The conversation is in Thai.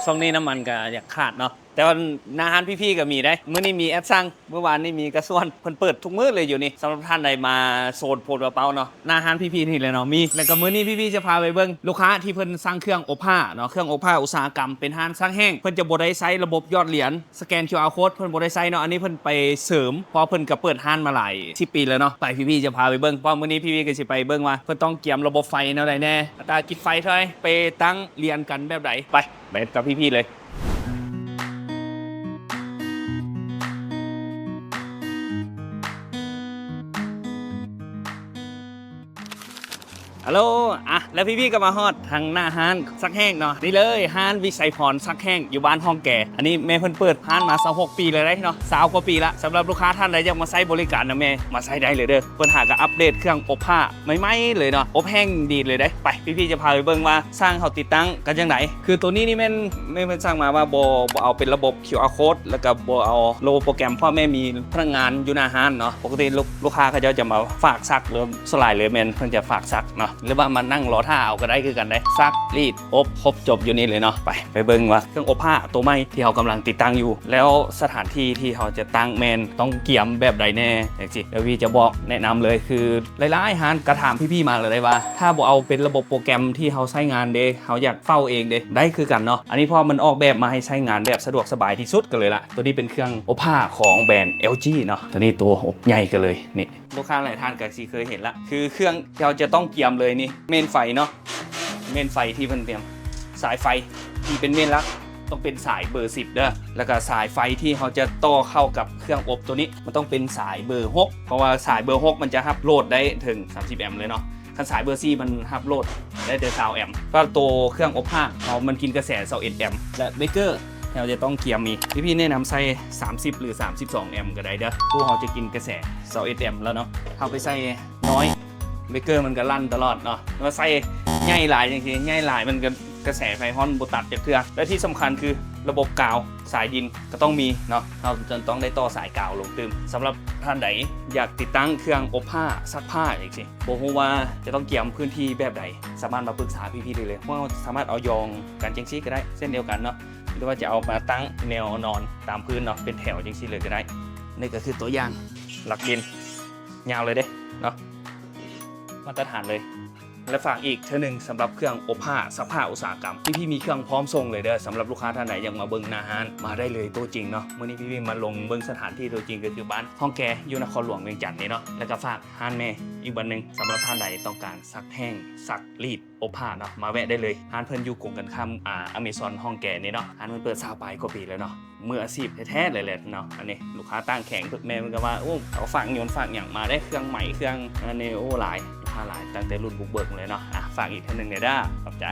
ช่วงนี้น้ำมันก็อยากขาดเนาะแต่ว่าอาหารพี่ๆก็มีได้เมื่อนี้มีแอดสั่งเมื่อวานนี้มีกระส่วนเพิ่นเปิดทุกมื้อเลยอยู่นี่สำหรับท่านใดมาโซนโพดกระเป๋าเนาะอาหารพี่ๆนี่เลยเนาะมีแล้วก็มื้อนี้พี่ๆจะพาไปเบิ่งลูกค้าที่เพิ่นสั่งเครื่องอบผ้าเนาะเครื่องอบผ้าอุตสาหกรรมเป็นห้านซักแห้งเพิ่นจะบ่ได้ใช้ระบบยอดเหรียญสแกน QR code เพิ่นบ่ได้ใช้เนาะอันนี้เพิ่นไปเสริมเพราะเพิ่นก็เปิดห้านมาหลาย10 ปีแล้วเนาะไปพี่ๆจะพาไปเบิ่งเพราะมื้อนี้พี่ๆก็สิไปเบิ่งว่าเพิ่นต้องเกี่ยมระบบไฟแนวใดแน่อัตรากิจไฟเท่าไหร่ไปตั้งเรียนกันแบบใดไปกับพี่ๆเลยฮัลโหลแล้วพี่ๆก็มาฮอดทางหน้าห้านซักแห้งเนาะนี่เลยห้านวิสัยพรซักแห้งอยู่บ้านห้องแก่อันนี้แม่เพิ่นเปิดห้านมา26 ปีเลยได้เนาะ20 กว่าปีละสำหรับลูกค้าท่านใดอยากมาใช้บริการนะแม่มาใช้ได้เลยเด้อเพิ่นหาก็อัปเดตเครื่องอบผ้าใหม่ๆเลยเนาะอบแห้งดีเลยได้ไปพี่ๆจะพาไปเบิ่งว่าสร้างเขาติดตั้งกันจังไดคือตัวนี้นี่แม่เพิ่นสร้างมาว่าบ่เอาเป็นระบบ QR code แล้วก็บ่เอาโลโปรแกรมเพราะแม่มีพนักงานอยู่หน้าห้านเนาะปกติลูกค้าเขาจะมาฝากซักหรือสลายเลยแม่นเพิ่นจะฝากซักเนาะหรือว่ามานั่งรอท่าเอาก็ได้คือกันได้ซักรีดอบครบจบอยู่นี่เลยเนาะไปเบิ่งว่าเครื่องอบผ้าตัวใหม่ที่เขากำลังติดตั้งอยู่แล้วสถานที่ที่เขาจะตั้งแมนต้องเกี่ยมแบบใดแน่อย่างสิเดี๋ยวพี่จะบอกแนะนำเลยคือหลายๆฮานกระถามพี่ๆมาเลยว่าถ้าบอกเอาเป็นระบบโปรแกรมที่เขาใช้งานเด้เขาอยากเฝ้าเองเด้ได้คือกันเนาะอันนี้พอมันออกแบบมาให้ใช้งานแบบสะดวกสบายที่สุดกันเลยละตัวนี้เป็นเครื่องอบผ้าของแบรนด์ LG เนาะตัวนี้ตัวอบใหญ่กันเลยนี่ลูกค้าหลายท่านก็สิเคยเห็นละคือเครื่องเราจะต้องเกี่ยมเลยนี่เมนไฟเนาะเมนไฟที่เพิ่นเตรียมสายไฟที่เป็นเมนหลักต้องเป็นสายเบอร์10เด้อแล้วก็สายไฟที่เขาจะต่อเข้ากับเครื่องอบตัวนี้มันต้องเป็นสายเบอร์6เพราะว่าสายเบอร์6มันจะรับโหลดได้ถึง30แอมป์เลยเนาะคันสายเบอร์4มันรับโหลดได้ถึง20แอมป์ก็ตัวเครื่องอบผ้าเขามันกินกระแส21แอมป์และเบเกอร์เราจะต้องเกียร์มีพี่ๆแนะนำใส่30หรือ32แอมป์ก็ได้เด้อตัวเขาจะกินกระแส21แอมป์แล้วเนาะเขาไปใส่น้อยเบเกอร์มันก็ลั่นตลอดเนาะแล้วใส่ใหญ่หลายอย่างที่ใหญ่หลายมันก็กระแสไฟฮ้อนบตัดจากเครื่องและที่สำคัญคือระบบกาวสายดินก็ต้องมีเนาะเราจะต้องได้ต่อสายกาวลงตืมสำหรับท่านใดอยากติดตั้งเครื่องอบผ้าซักผ้าอย่างที่บอกว่าจะต้องเกี่ยมพื้นที่แบบใดสามารถมาปรึกษาพี่ๆได้เลยเพราะว่าสามารถเอายองกันจังซี่ก็ได้เส้นเดียวกันเนาะหรือว่าจะเอามาตั้งแนวนอนตามพื้นเนาะเป็นแถวจังซี่เลยก็ได้นี่ก็คือตัวอย่างหลักดินยาวเลยเด้เนาะมาตรฐานเลยและฝากอีกเท่านึงสำหรับเครื่องอบผ้าซักผ้าอุตสาหกรรมพี่มีเครื่องพร้อมส่งเลยเด้อสำหรับลูกค้าท่านไหนอยากมาเบิ่งหน้าห้านมาได้เลยตัวจริงเนาะมื่อนี้พี่มาลงเบิ่งสถานที่ตัวจริงก็คือบ้านห้องแกอยู่นครหลวงเวียงจันทร์นี่เนาะแล้วก็ฝากห้านแม่อีกวันหนึ่งสำหรับท่านใดต้องการซักแห้งซักรีดอบผ้าเนาะมาแวะได้เลยห้านเพิ่นอยู่กงกันข้ามอเมซอนห้องแกนี่เนาะห้านเพิ่นเปิด20 ปีกว่าปีแล้วเนาะมืออาชีพแท้ๆเลยแหละเนาะอันนี้ลูกค้าตั้งแข็งแม่มันก็ว่าโอ้เขาฝากโยนฝากอย่างมาได้เครื่องใหม่เครื่องอันนี้โอ้หลายตั้งแต่รุ่นบุกเบิกเลยเนาะฝากอีกท่านหนึ่งเลยด้าขอบใจ